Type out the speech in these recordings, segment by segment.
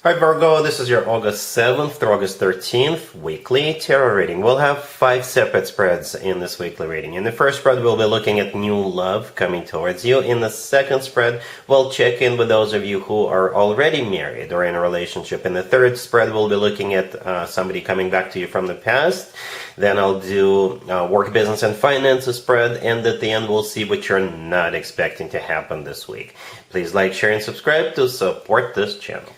Hi Virgo, this is your August 7th through August 13th weekly tarot reading. We'll have 5 separate spreads in this weekly reading. In the first spread, we'll be looking at new love coming towards you. In the second spread, we'll check in with those of you who are already married or in a relationship. In the third spread, we'll be looking at somebody coming back to you from the past. Then I'll do work, business, and finances spread. And at the end, we'll see what you're not expecting to happen this week. Please like, share, and subscribe to support this channel.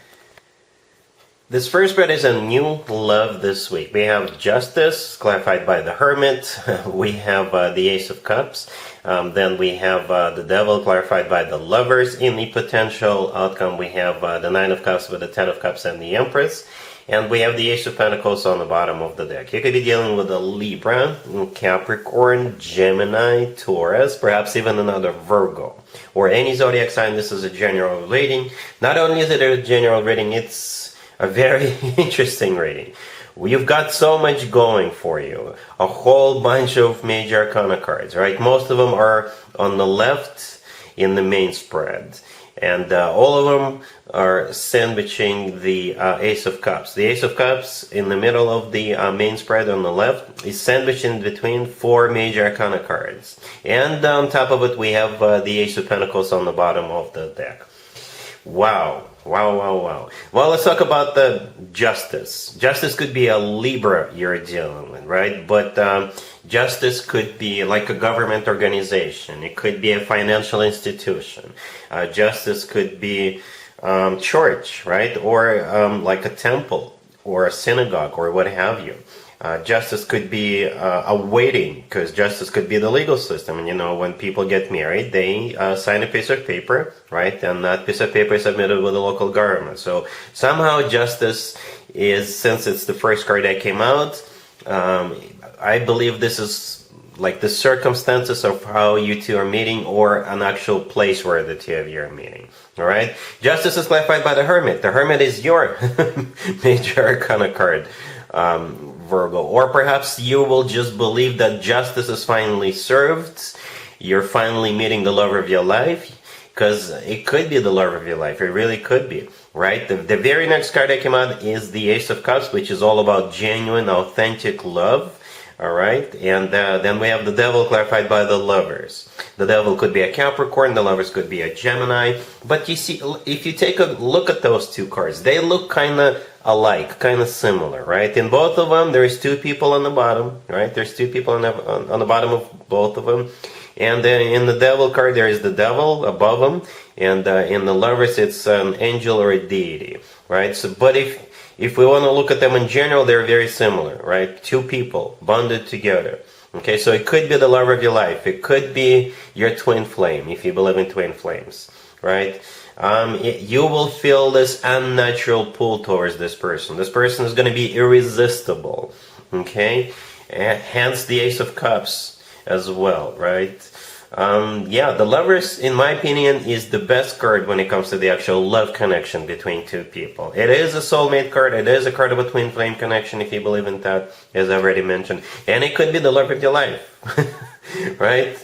This first spread is a new love this week. We have Justice, clarified by the Hermit. We have the Ace of Cups. Then we have the Devil, clarified by the Lovers. In the potential outcome, we have the Nine of Cups with the Ten of Cups and the Empress. And we have the Ace of Pentacles on the bottom of the deck. You could be dealing with a Libra, Capricorn, Gemini, Taurus, perhaps even another Virgo. Or any zodiac sign. This is a general reading. Not only is it a general reading, it's a very interesting reading. You've got so much going for you. A whole bunch of major arcana cards, right? Most of them are on the left in the main spread. And all of them are sandwiching the Ace of Cups. The Ace of Cups in the middle of the main spread on the left is sandwiched in between 4 major arcana cards. And on top of it, we have the Ace of Pentacles on the bottom of the deck. Wow. Wow. Well, let's talk about the Justice. Justice could be a Libra you're dealing with, right? But Justice could be like a government organization. It could be a financial institution. Justice could be church, right? Or like a temple or a synagogue or what have you. Justice could be a wedding, because justice could be the legal system. And you know, when people get married, they sign a piece of paper, right? And that piece of paper is submitted with the local government. So somehow justice is, since it's the first card that came out, I believe this is like the circumstances of how you two are meeting, or an actual place where the two of you are meeting. All right? Justice is clarified by the Hermit. The Hermit is your major arcana card. Virgo, or perhaps you will just believe that justice is finally served. You're finally meeting the love of your life, because it could be the love of your life. It really could be, right? The very next card that came out is the Ace of Cups, which is all about genuine, authentic love. All right, and then we have the Devil, clarified by the Lovers. The Devil could be a Capricorn, the Lovers could be a Gemini. But you see, if you take a look at those two cards, they look kind of alike, kind of similar, right? In both of them, there's 2 people on the bottom, right? There's 2 people on the bottom of both of them. And in the Devil card, there is the Devil above them. And in the Lovers, it's an angel or a deity, right? So, but if we want to look at them in general, they're very similar, right? 2 people bonded together. Okay, so it could be the love of your life. It could be your twin flame, if you believe in twin flames, right? You will feel this unnatural pull towards this person. This person is going to be irresistible, okay? Hence the Ace of Cups as well, right? Yeah, the Lovers, in my opinion, is the best card when it comes to the actual love connection between 2 people. It is a soulmate card. It is a card of a twin flame connection, if you believe in that, as I've already mentioned. And it could be the love of your life, right?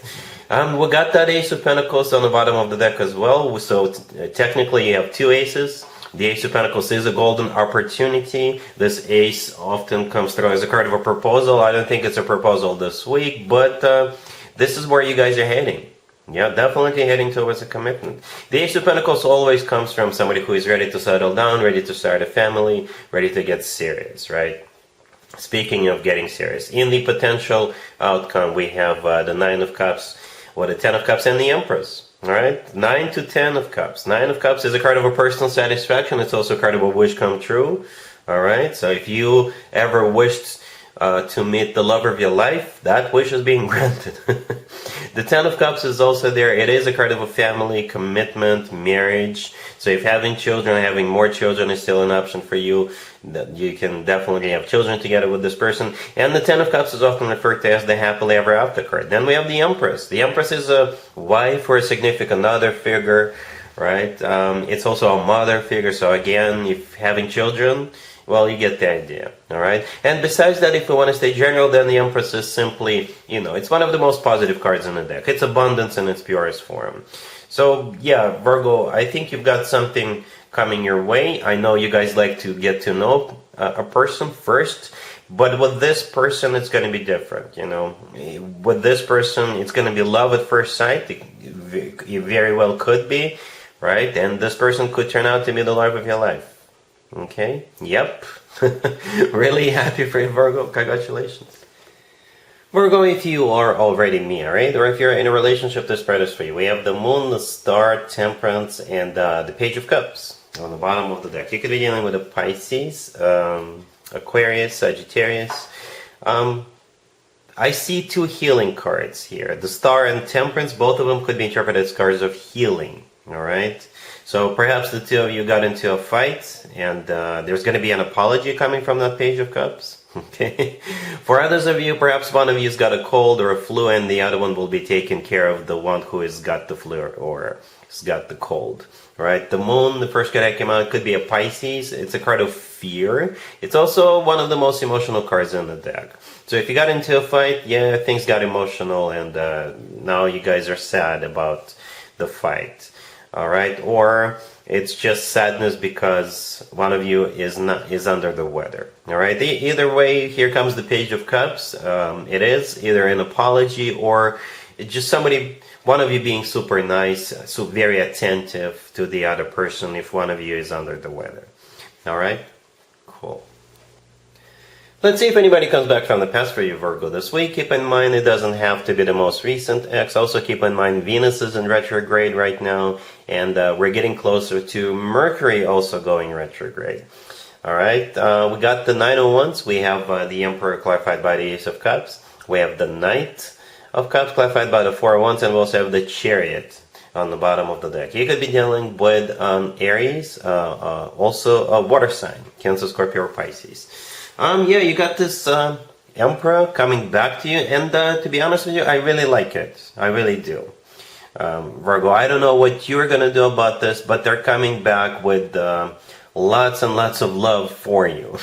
We got that Ace of Pentacles on the bottom of the deck as well. So technically you have 2 aces. The Ace of Pentacles is a golden opportunity. This ace often comes through as a card of a proposal. I don't think it's a proposal this week, but this is where you guys are heading. Yeah, definitely heading towards a commitment. The Ace of Pentacles always comes from somebody who is ready to settle down, ready to start a family, ready to get serious, right? Speaking of getting serious, in the potential outcome, we have the Nine of Cups, or the Ten of Cups, and the Empress. All right, 9 to 10 of Cups. 9 of Cups is a card of a personal satisfaction. It's also a card of a wish come true. All right, so if you ever wished to meet the love of your life, that wish is being granted. The Ten of Cups is also there. It is a card of a family, commitment, marriage. So if having children, having more children is still an option for you, that you can definitely have children together with this person. And the Ten of Cups is often referred to as the happily ever after card. Then we have the Empress. The Empress is a wife or a significant other figure, right? It's also a mother figure. So again, if having children, well, you get the idea, all right? And besides that, if we want to stay general, then the Empress is simply, you know, it's one of the most positive cards in the deck. It's abundance in its purest form. So, yeah, Virgo, I think you've got something coming your way. I know you guys like to get to know a person first, but with this person, it's going to be different, you know. With this person, it's going to be love at first sight. It very well could be, right? And this person could turn out to be the love of your life. Okay? Yep. Really happy for you, Virgo. Congratulations. Virgo, if you are already me, alright? Or if you're in a relationship, this spread is for you. We have the Moon, the Star, Temperance, and the Page of Cups on the bottom of the deck. You could be dealing with a Pisces, Aquarius, Sagittarius. I see two healing cards here. The Star and Temperance, both of them could be interpreted as cards of healing, alright? So perhaps the two of you got into a fight, and there's going to be an apology coming from that Page of Cups. Okay. For others of you, perhaps one of you's got a cold or a flu, and the other one will be taking care of the one who has got the flu or has got the cold. Right? The Moon, the first card that came out, could be a Pisces. It's a card of fear. It's also one of the most emotional cards in the deck. So if you got into a fight, yeah, things got emotional, and now you guys are sad about the fight. All right, or it's just sadness because one of you is under the weather. All right, either way, here comes the Page of Cups. It is either an apology or just somebody, one of you being super nice, so very attentive to the other person if one of you is under the weather. All right, cool. Let's see if anybody comes back from the past for you, Virgo, this week. Keep in mind, it doesn't have to be the most recent ex. Also keep in mind, Venus is in retrograde right now, and we're getting closer to Mercury also going retrograde. All right, we got the Nine of Wands. We have the Emperor clarified by the Ace of Cups. We have the Knight of Cups clarified by the Four of Wands, and we also have the Chariot on the bottom of the deck. You could be dealing with Aries, also a water sign, Cancer, Scorpio, or Pisces. Yeah, you got this Emperor coming back to you, and to be honest with you, I really like it. I really do. Virgo, I don't know what you're going to do about this, but they're coming back with lots and lots of love for you.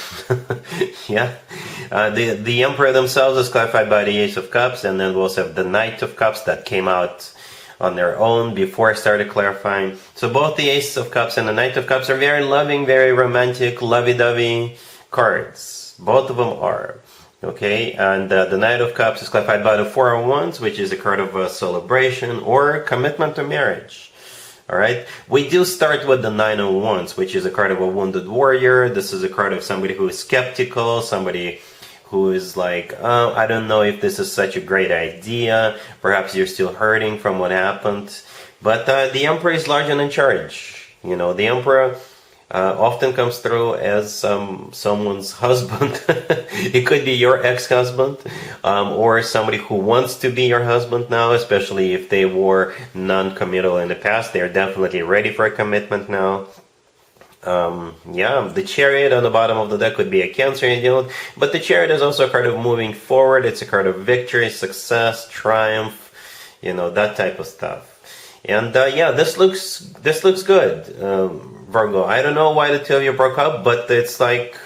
Yeah. The Emperor themselves is clarified by the Ace of Cups, and then we also have the Knight of Cups that came out on their own before I started clarifying. So both the Ace of Cups and the Knight of Cups are very loving, very romantic, lovey-dovey cards. Both of them are. Okay, and the Knight of Cups is clarified by the Four of Wands, which is a card of a celebration or commitment to marriage. Alright, we do start with the Nine of Wands, which is a card of a wounded warrior. This is a card of somebody who is skeptical, somebody who is like, I don't know if this is such a great idea. Perhaps you're still hurting from what happened. But the Emperor is large and in charge. You know, the Emperor often comes through as someone's husband. It could be your ex-husband, or somebody who wants to be your husband now, especially if they were non-committal in the past. They're definitely ready for a commitment now. Yeah, the Chariot on the bottom of the deck could be a Cancer, but the Chariot is also a card of moving forward. It's a card of victory, success, triumph, you know, that type of stuff. And yeah, this looks good. Virgo, I don't know why the two of you broke up, but it's like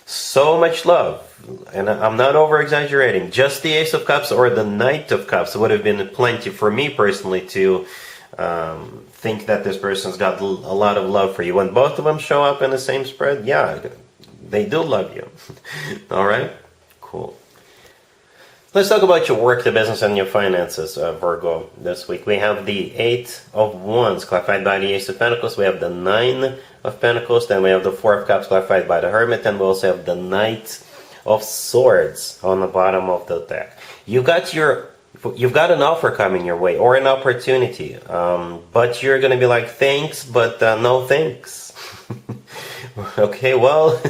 so much love. And I'm not over-exaggerating. Just the Ace of Cups or the Knight of Cups would have been plenty for me personally to think that this person's got a lot of love for you. When both of them show up in the same spread, yeah, they do love you. All right? Cool. Let's talk about your work, the business, and your finances, Virgo, this week. We have the Eight of Wands, clarified by the Ace of Pentacles. We have the Nine of Pentacles. Then we have the Four of Cups, clarified by the Hermit. And we also have the Knight of Swords on the bottom of the deck. You've got an offer coming your way, or an opportunity. But you're going to be like, thanks, but no thanks. Okay, well,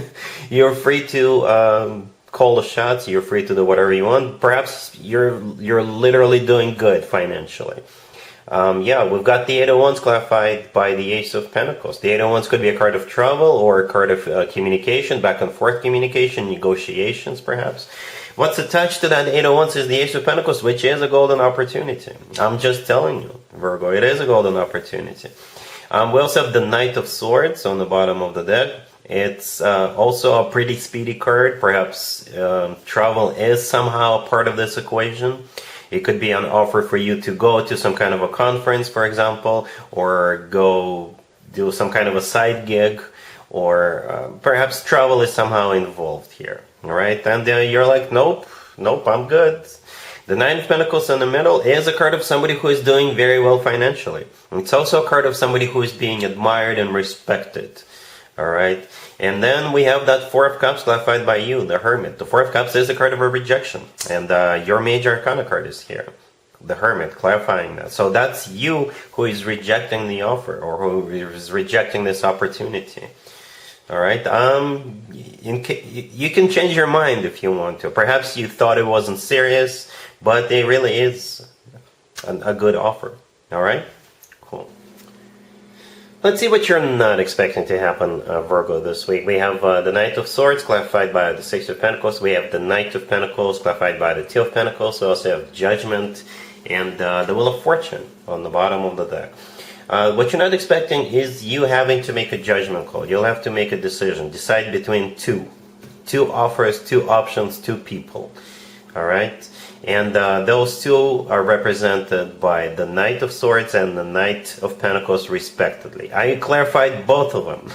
you're free to call the shots. You're free to do whatever you want. Perhaps you're literally doing good financially. Yeah, we've got the Eight of Wands clarified by the Ace of Pentacles. The Eight of Wands could be a card of travel or a card of communication, back and forth communication, negotiations perhaps. What's attached to that Eight of Wands is the Ace of Pentacles, which is a golden opportunity. I'm just telling you, Virgo, it is a golden opportunity. We also have the Knight of Swords on the bottom of the deck. It's also a pretty speedy card. Perhaps travel is somehow part of this equation. It could be an offer for you to go to some kind of a conference, for example, or go do some kind of a side gig, or perhaps travel is somehow involved here. All right, and you're like, nope, I'm good. The Nine of Pentacles in the middle is a card of somebody who is doing very well financially. It's also a card of somebody who is being admired and respected. All right, and then we have that Four of Cups clarified by you, the Hermit. The Four of Cups is a card of a rejection, and your major arcana card is here, the Hermit, clarifying that. So that's you who is rejecting the offer, or who is rejecting this opportunity. All right. You can change your mind if you want to. Perhaps you thought it wasn't serious, but it really is a good offer. All right. Cool. Let's see what you're not expecting to happen, Virgo, this week. We have the Knight of Swords clarified by the Six of Pentacles. We have the Knight of Pentacles clarified by the Two of Pentacles. We also have Judgment and the Wheel of Fortune on the bottom of the deck. What you're not expecting is you having to make a judgment call. You'll have to make a decision. Decide between two offers, two options, two people. All right? And those two are represented by the Knight of Swords and the Knight of Pentacles, respectively. I clarified both of them.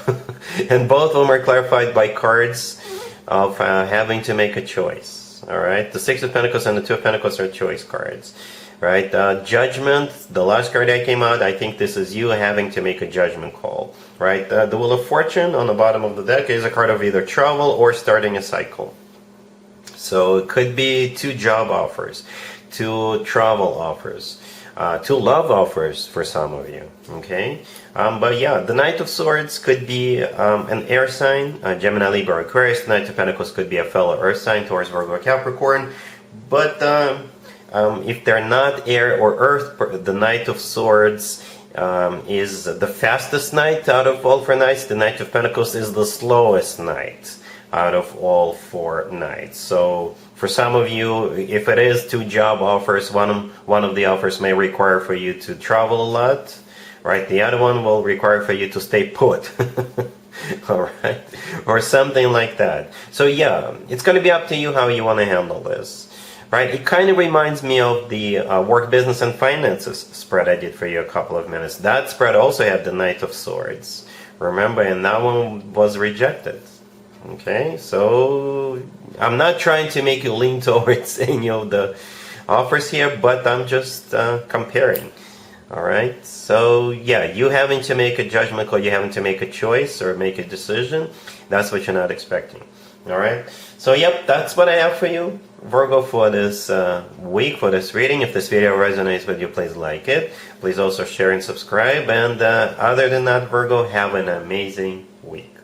And both of them are clarified by cards of having to make a choice. All right? The Six of Pentacles and the Two of Pentacles are choice cards. Right? Judgment, the last card that came out, I think this is you having to make a judgment call. Right? The Wheel of Fortune on the bottom of the deck is a card of either travel or starting a cycle. So it could be two job offers, two travel offers, two love offers for some of you. Okay? But yeah, the Knight of Swords could be an air sign, Gemini, Libra, Aquarius. The Knight of Pentacles could be a fellow earth sign, Taurus, Virgo, Capricorn. But if they're not air or earth, the Knight of Swords is the fastest knight out of all four knights. The Knight of Pentacles is the slowest knight out of all four knights. So for some of you, if it is two job offers, one of the offers may require for you to travel a lot, right? The other one will require for you to stay put. All right, or something like that. So yeah, it's going to be up to you how you want to handle this. Right, it kind of reminds me of the work, business, and finances spread I did for you a couple of minutes. That spread also had the Knight of Swords. Remember, and that one was rejected. Okay, so I'm not trying to make you lean towards any of the offers here, but I'm just comparing. All right, so yeah, you having to make a judgment call, you having to make a choice or make a decision, that's what you're not expecting. All right, so yep, that's what I have for you, Virgo, for this week, for this reading. If this video resonates with you, please like it. Please also share and subscribe. And other than that, Virgo, have an amazing week.